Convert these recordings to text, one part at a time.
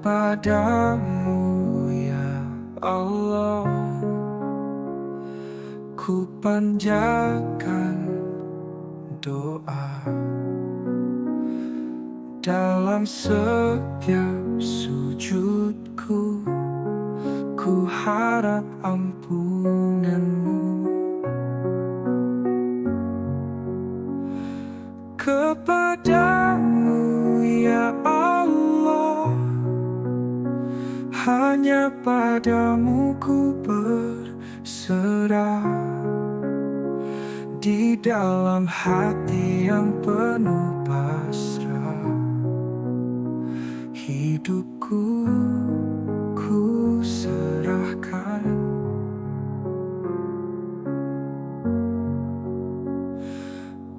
Kepadamu ya Allah, ku panjatkan doa dalam setiap sujudku. Ku harap ampunanmu. Kepadamu ya Allah, hanya padamu ku berserah. Di dalam hati yang penuh pasrah, hidupku ku serahkan.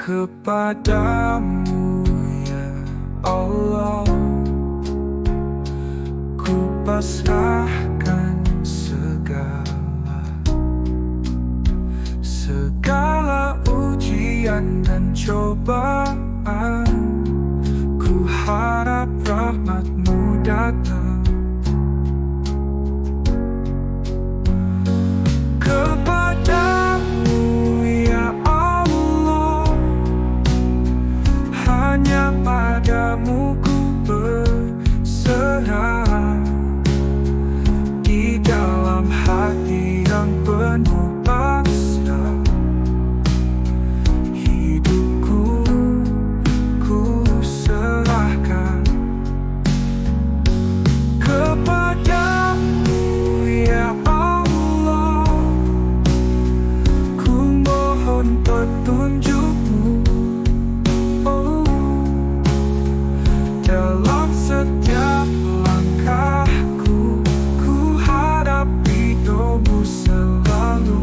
Kepadamu ya Allah, ku pasrahkan segala ujian dan cobaan. Ku harap rahmat-Mu datang. Kepadamu ya Allah, hanya padamu ku berserah. Di dalam hati yang penuh pasrah, hidupku ku serahkan. Kepadamu ya Allah, ku mohon petunjuk-Mu, oh, dalam setiap langkahku. Ku harap ridho-Mu selalu.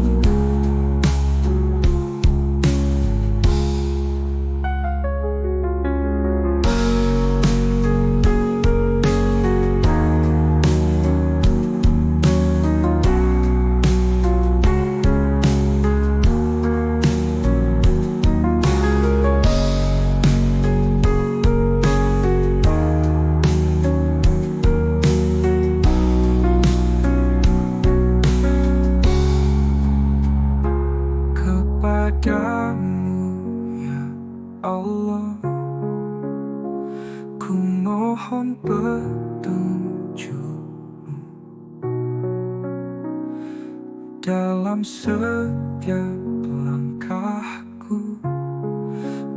Kepadamu ya Allah, ku mohon petunjuk-Mu dalam setiap langkahku.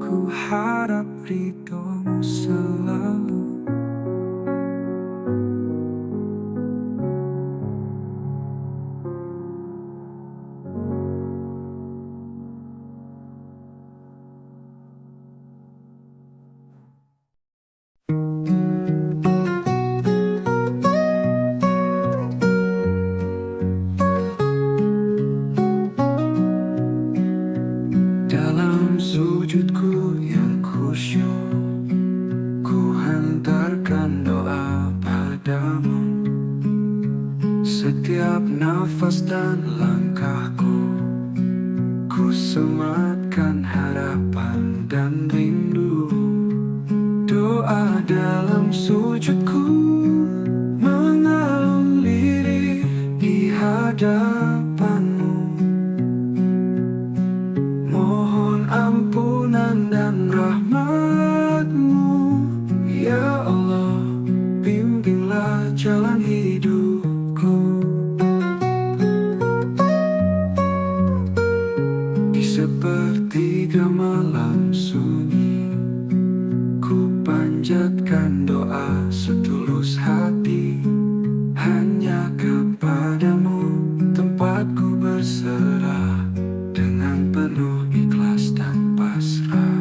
Ku harap ridho-Mu selalu. Dalam sujudku yang khusyuk, ku hantarkan doa padamu. Setiap nafas dan langkahku, ku sematkan harapan dan rindu. Doa dalam sujudku mengalun lirih di hadapan-Mu. Mohon ampunan dan rahmat-Mu, ya Allah, bimbinglah jalan hidupku. Di sepertiga malam sunyi, ku panjatkan doa setulus hati. Hanya kepadamu tempatku berserah, dengan penuh ikhlas dan pasrah.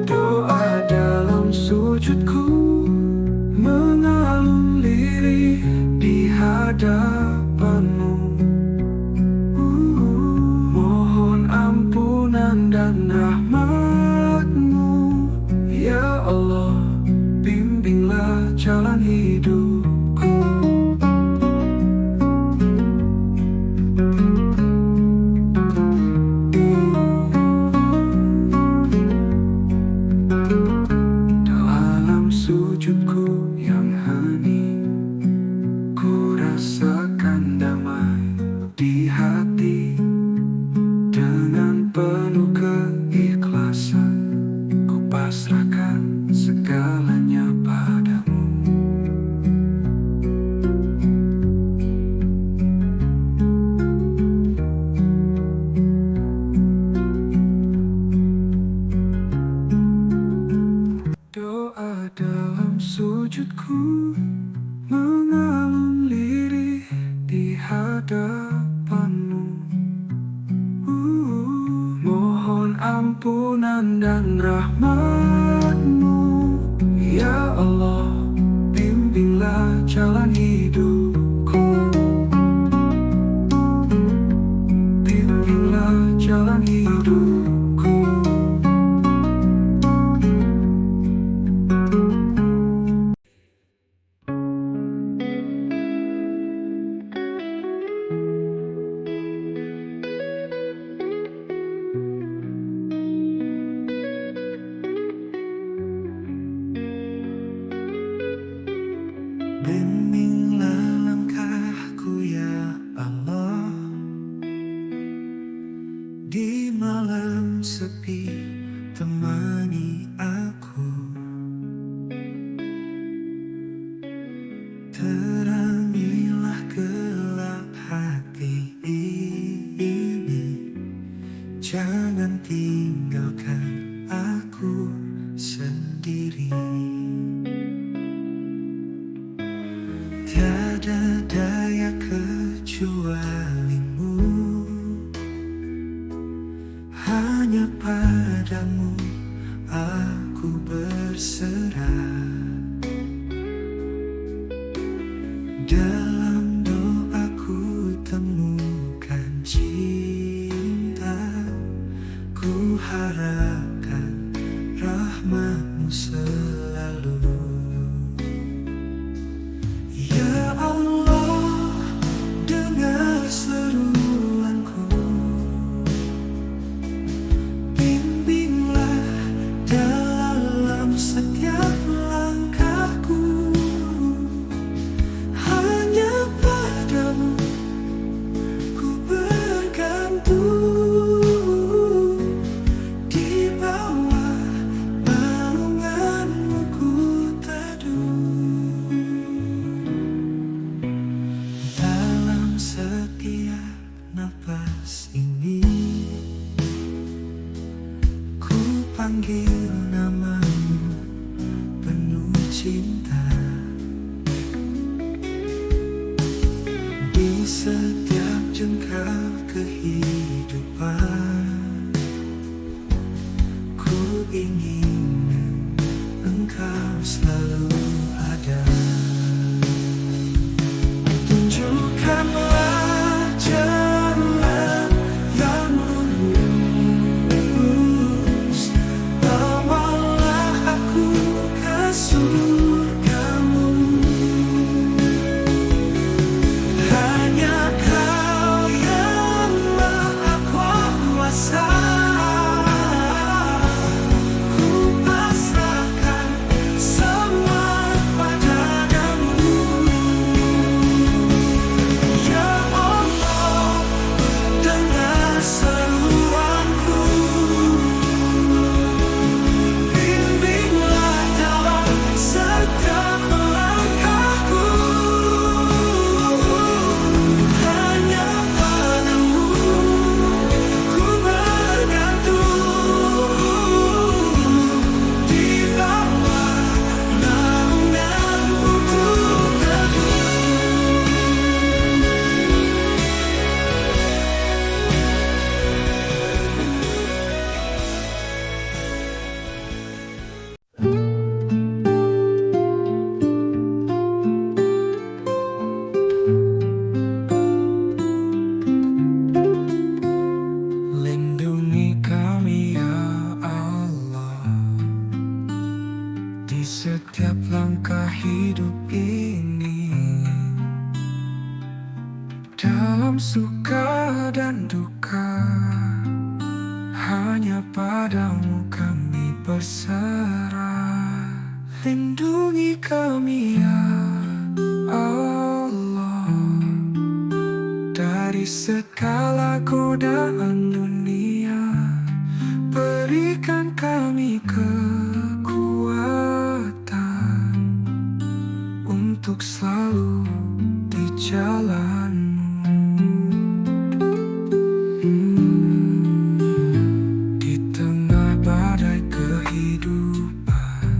Doa dalam sujudku mengalun lirih di hadapan-Mu. Mohon ampunan dan rahmat-Mu, ya Allah, bimbinglah jalan hidupku. Dalam sujudku yang setiap jengkal kehidupan. Ku ingin Engkau selalu ada. Tunjukkanlah jalan yang lurus, bawalah aku ke surga-Mu. Hanya Kau yang Maha Kuasa. Ku pasrahkan semua padamu. Ya Allah, dengar seruanku. Bimbinglah dalam setiap langkahku. Hanya padamu ku bergantung, di bawah naungan-Mu ku teguh. Lindungi kami ya Allah, di setiap langkah hidup ini, dalam suka dan duka. Hanya padamu kami berserah. Lindungi kami ya Allah, dari segala godaan dunia. Berikan kami kekuatan untuk selalu di jalan-Mu. Di tengah badai kehidupan,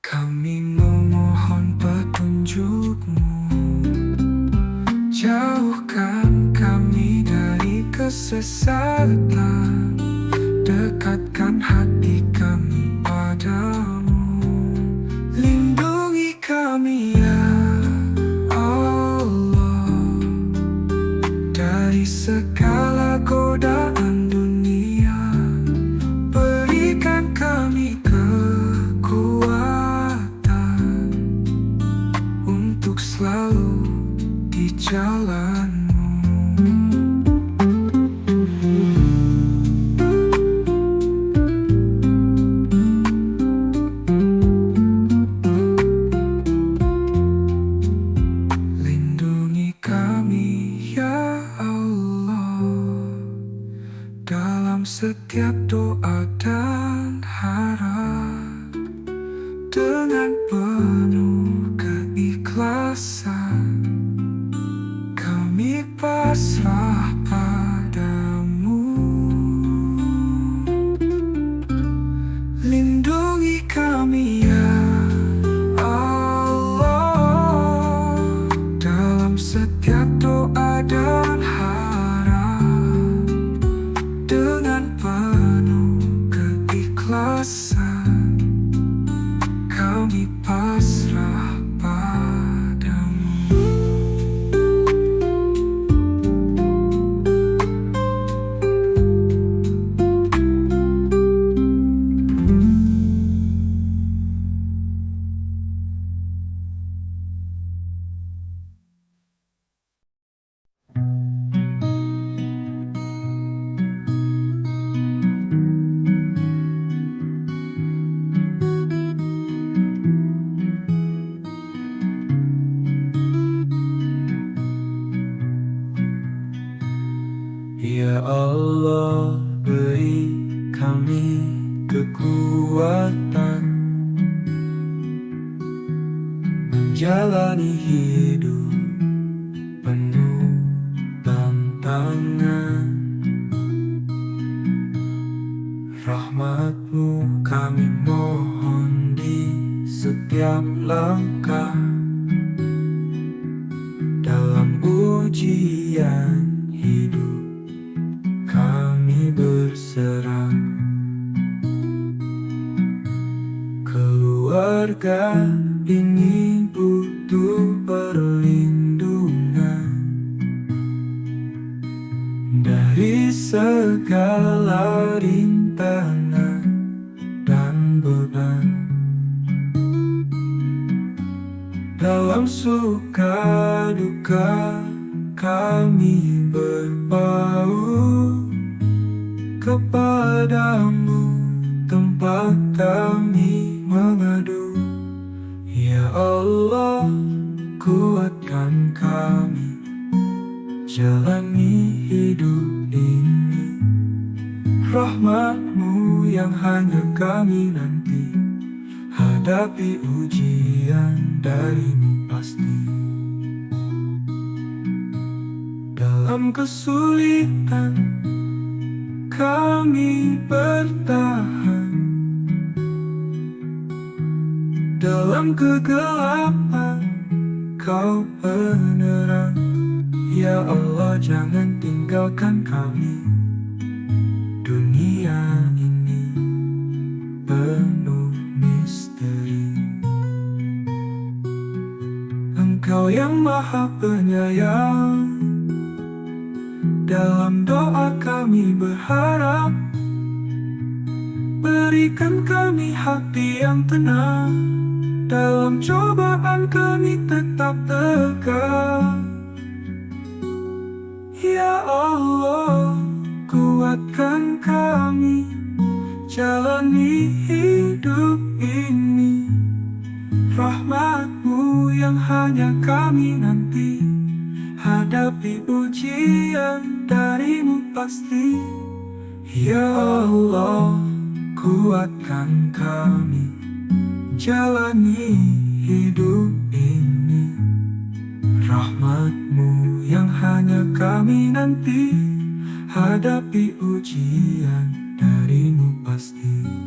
kami memohon petunjuk-Mu. Jauhkan kami dari kesesatan, dekatkan hati kami padamu. Lindungi kami ya Allah, dari segala godaan dunia. Berikan kami kekuatan untuk selalu di jalan-Mu. Lindungi kami ya Allah, dalam setiap doa dan harap. Dengan penuh keikhlasan, kami pasrah padamu. Lindungi kami ya Allah, dalam setiap doa dan harap. Dengan penuh keikhlasan, kami pasrah padamu. Ya Allah, beri kami kekuatan menjalani hidup penuh tantangan. Rahmat-Mu kami mohon di setiap langkah, dalam ujian hidup kami berserah. Keluarga ini butuh perlindungan dari segala rintangan dan beban. Dalam suka duka kami berpaut kepadamu, tempat kami mengadu. Ya Allah, kuatkan kami jalani hidup ini. Rahmat-Mu yang hanya kami nanti, hadapi ujian dari-Mu pasti. Dalam kesulitan kami bertahan, dalam kegelapan Kau penerang. Ya Allah, jangan tinggalkan kami. Dunia ini penuh misteri. Engkau yang Maha Penyayang, dalam doa kami berharap, berikan kami hati yang tenang. Dalam cobaan kami tetap tegak. Ya Allah, kuatkan kami jalani hidup ini. Rahmat-Mu yang hanya kami nanti, hadapi ujian dari-Mu pasti. Ya Allah, kuatkan kami jalani hidup ini. Rahmat-Mu yang hanya kami nanti, hadapi ujian dari-Mu pasti.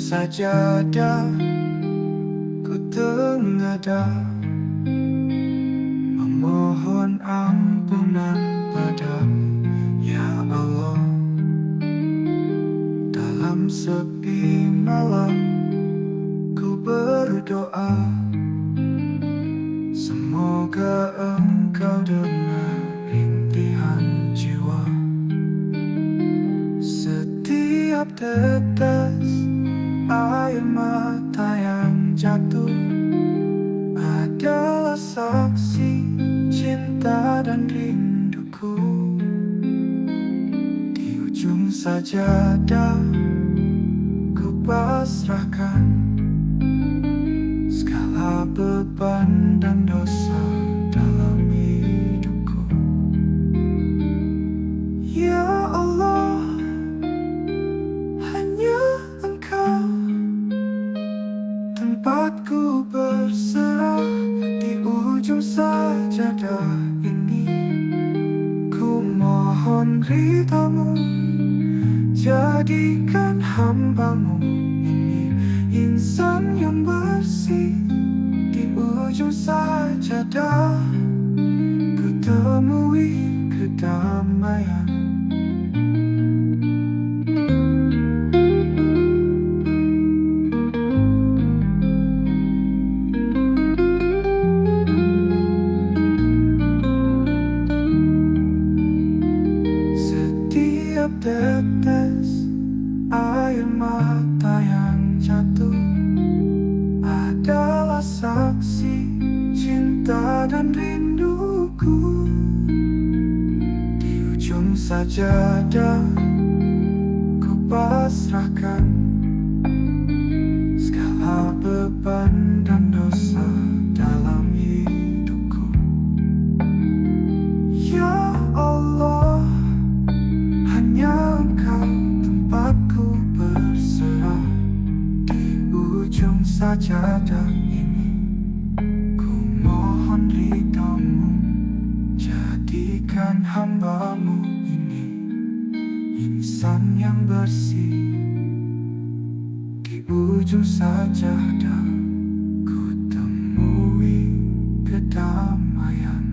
Sajadah ku tengadah, memohon ampunan padamu, ya Allah. Dalam sepi malam ku berdoa, semoga Engkau dengar rintihan jiwa. Setiap tetes air mata yang jatuh adalah saksi cinta dan rinduku. Di ujung sajadah ku pasrahkan segala beban dan dosa dalam hidupku. Ya Allah, hanya Engkau tempatku berserah. Di ujung sajadah ini ku mohon ridha-Mu, jadikan hamba-Mu ini insan yang bersih. Di ujung sajadah ku temui kedamaian. Tetes air mata yang jatuh adalah saksi cinta dan rinduku. Di ujung sajadah ku pasrahkan sajadah ini. Ku mohon ridhamu, jadikan hambamu ini insan yang bersih. Di ujung sajadah ku temui kedamaian.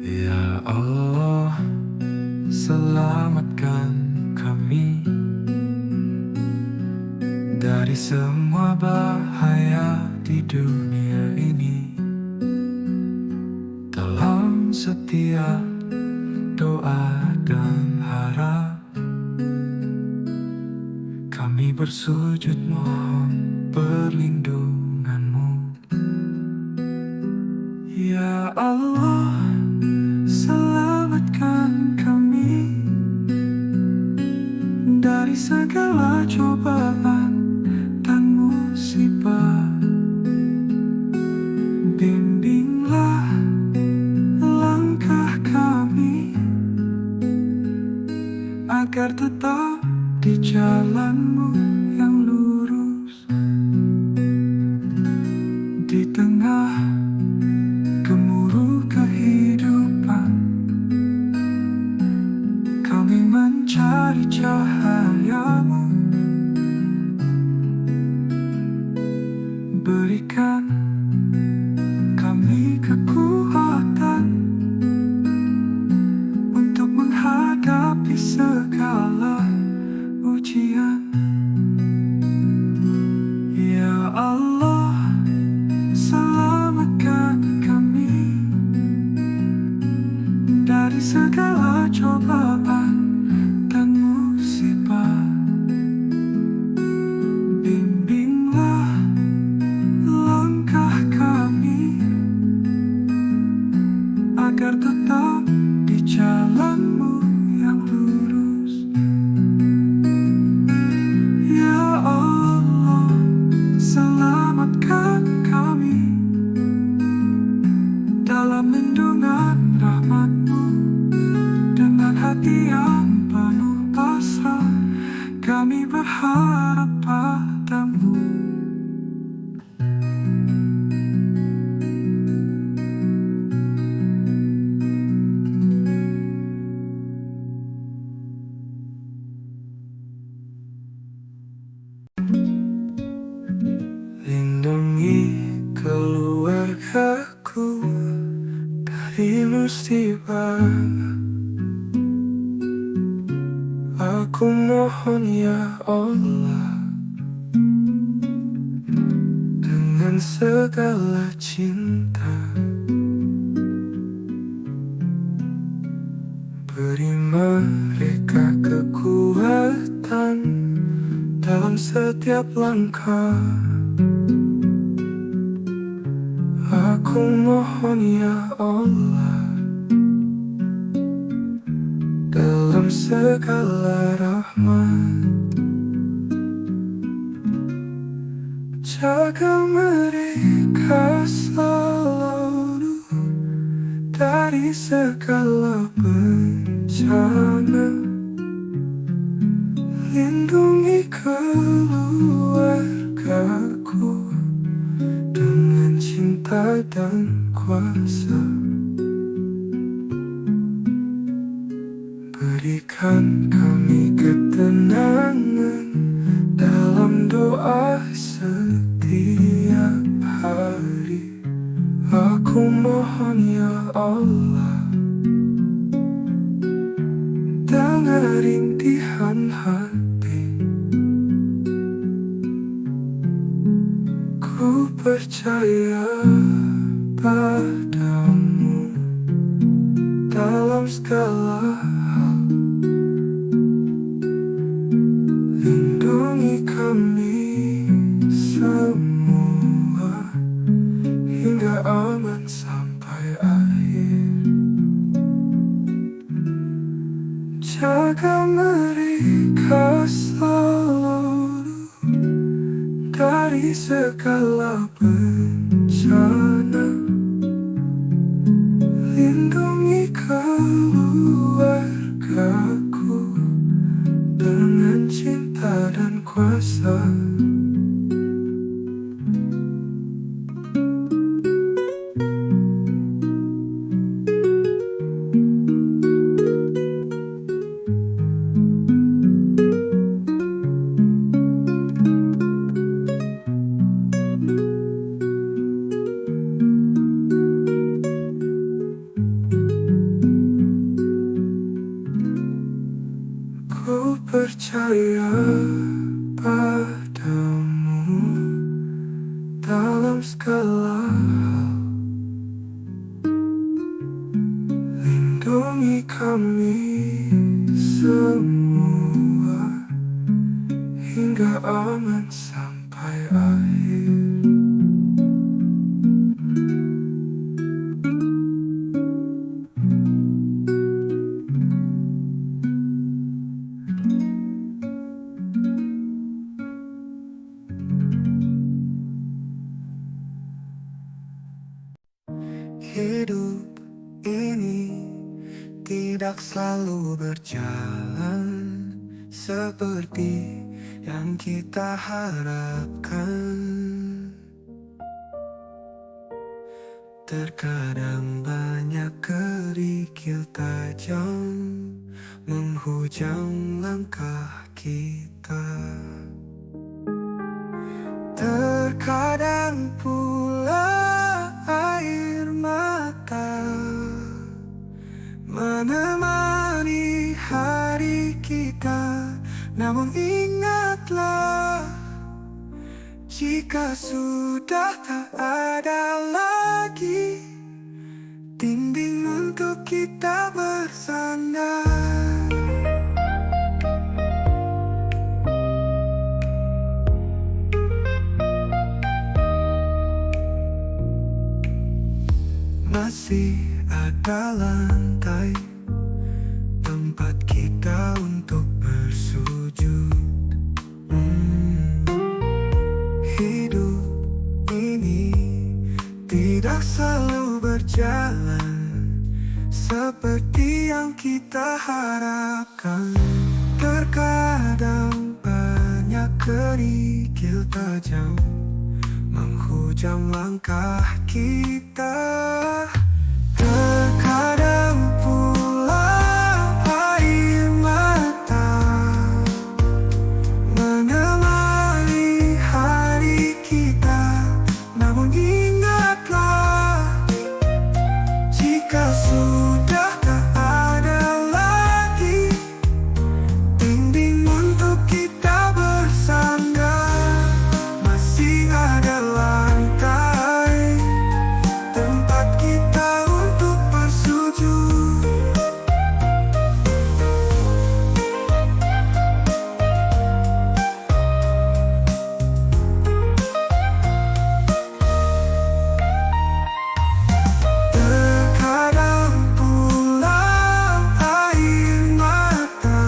Ya Allah, selamatkan kami dari semua bahaya di dunia ini. Dalam setiap doa dan harap, kami bersujud mohon perlindunganmu. Ya Allah, selamatkan kami dari segala cobaan dan musibah. Bimbinglah langkah kami agar tetap di jalan-Mu yang lurus. Di tengah gemuruh kehidupan, kami mencari cahaya-Mu. Berikan kami kekuatan untuk menghadapi segala ujian. Ya Allah, selamatkan kami dari segala cobaan dan musibah. Bimbinglah langkah kami agar tetap di jalan-Mu yang lurus. Ya Allah, selamatkan kami dalam lindungan rahmat-Mu. Dengan hati yang penuh pasrah, kami berharap padamu. Lindungi keluargaku dari musibah. Aku mohon ya Allah, dengan segala cinta, beri mereka kekuatan dalam setiap langkah. Aku mohon ya Allah, dalam segala rahmat, jaga mereka selalu dari segala bencana. Lindungi keluargaku dengan cinta dan kuasa. Berikan kami ketenangan dalam doa setiap hari. Aku mohon ya Allah, dengar rintihan hati. Ku percaya padamu dalam segala hal. Lindungi kami semua hingga aman sampai akhir. dari segala bencana, lindungi keluargaku dengan cinta dan kuasa. Ku percaya padamu dalam segala hal. Lindungi kami semua hingga aman sampai akhir. Hidup ini tidak selalu berjalan seperti yang kita harapkan. Terkadang banyak kerikil tajam menghujam langkah kita. Terkadang pula air mata menemani hari kita. Namun ingatlah, jika sudah tak ada lagi dinding untuk kita bersandar, masih ada lantai tempat kita untuk bersujud. Hidup ini tidak selalu berjalan seperti yang kita harapkan. Terkadang banyak kerikil tajam menghujam langkah kita. Terkadang pula air mata menemani hari kita. Namun ingatlah, jika sudah tak ada lagi dinding untuk kita bersandar, masih ada lantai tempat kita untuk bersujud. Terkadang pula air mata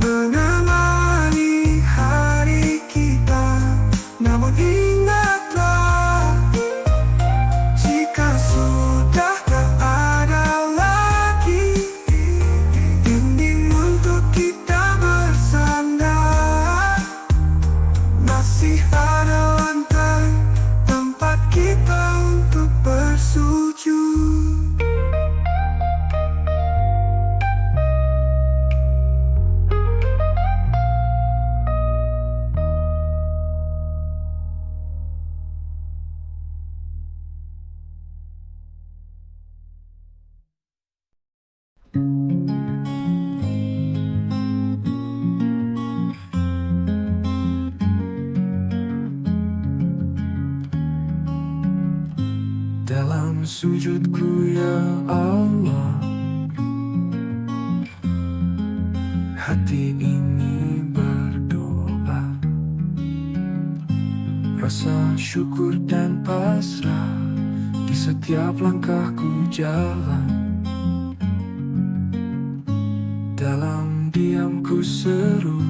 menemani hari kita. Namun ingatlah, jika sudah tak ada lagi dinding untuk kita bersandar, masih ada lantai tempat kita untuk bersujud. Dalam sujudku ya Allah, hati ini berdoa, rasa syukur dan pasrah di setiap langkahku jalan. Dalam diamku seru,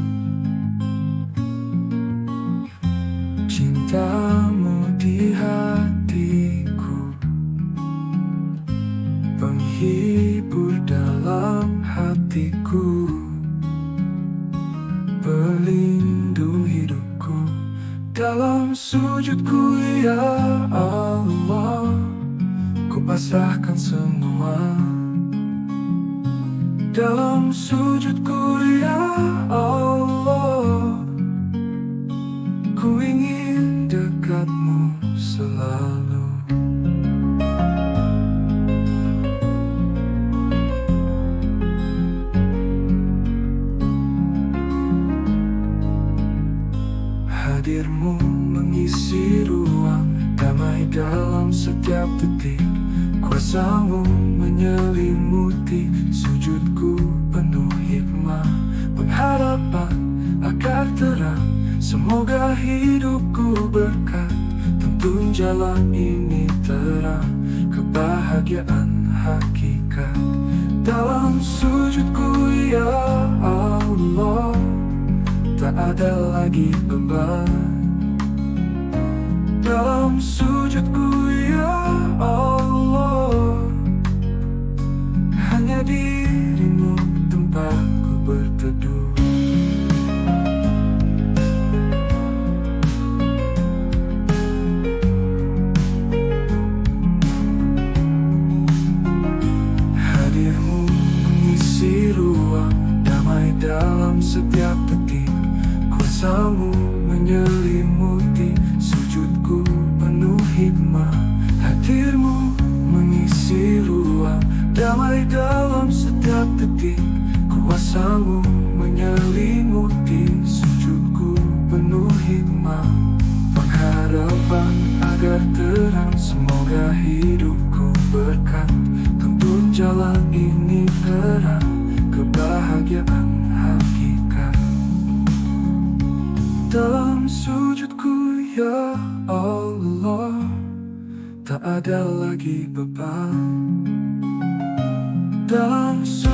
sujudku ya Allah, ku pasrahkan semua. Dalam sujudku ya Allah, ku ingin dekatmu selalu. Hadirmu mengisi ruang damai dalam setiap detik. Kuasamu menyelimuti sujudku penuh hikmah. Pengharapan agar terang, semoga hidupku berkat. Tuntun jalan ini terang, kebahagiaan hakikat. Dalam sujudku ya Allah, tak ada lagi beban. Dalam sujudku ya Allah, hanya dirimu tempatku berteduh. Hadirmu mengisi ruang damai dalam setiap detik. Kuasamu menyelimuti sujudku penuh hikmah. Hadirmu mengisi ruang damai dalam setiap detik. Kuasamu menyelimuti sujudku penuh hikmah. Pengharapan agar terang, semoga hidupku berkat. Tuntun jalan ini terang, kebahagiaan hakikat. Dalam sujudku ya Allah, tak ada lagi beban. Dalam sujudku